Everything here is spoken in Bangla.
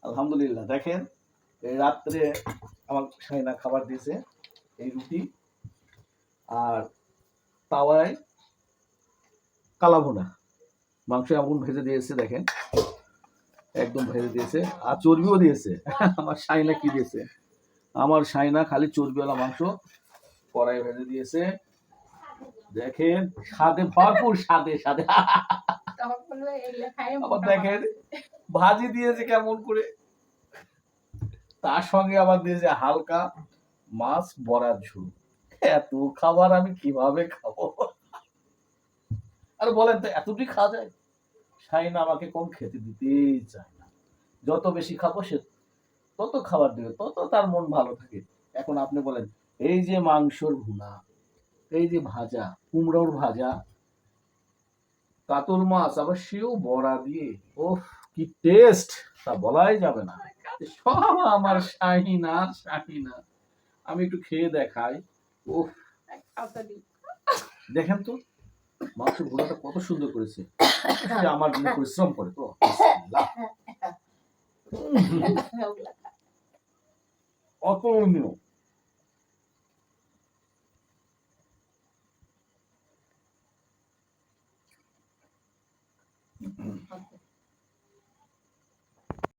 আলহামদুলিল্লাহ। দেখেন এই রাত্রে আমার শাইনা খাবার দিয়েছে, এই রুটি আর তাওয়ায় কালাভুনা, মাংস এমন ভেজে দিয়েছে দেখেন, একদম ভেজে দিয়েছে, আর চর্বিও দিয়েছে। আমার শাইনা কি দিয়েছে, আমার শাইনা খালি চর্বিওয়ালা মাংস কড়াই ভেজে দিয়েছে দেখেন, স্বাদে ভরপুর, স্বাদে স্বাদে। আবার দেখেন ভাজি দিয়েছে কেমন করে, তার সঙ্গে আবার দিয়েছে হালকা মাছ বড়ার ঝোল। এত খাবার আমি কিভাবে খাবো? আর বলেন তো এতটুকু খাওয়া যায়? শাইনা আমাকে কম খেতে দিতেই চায় না, যত বেশি খাবো সে তত খাবার দেবে, তত তার মন ভালো থাকে। এখন আপনি বলেন, এই যে মাংসর ভুনা, এই যে ভাজা, কুমড়োর ভাজা, কাতল মাছ, আবার সেও বড়া দিয়ে, ওফ কি টেস্ট, তা বলাই যাবে না। সব আমার শাহিনা শাহিনা। আমি একটু খেয়ে দেখাই। ওফ, দেখেন তো মাংস ভুনাটা কত সুন্দর করেছে। আমার জন্য পরিশ্রম করে তো। অতুলনীয়।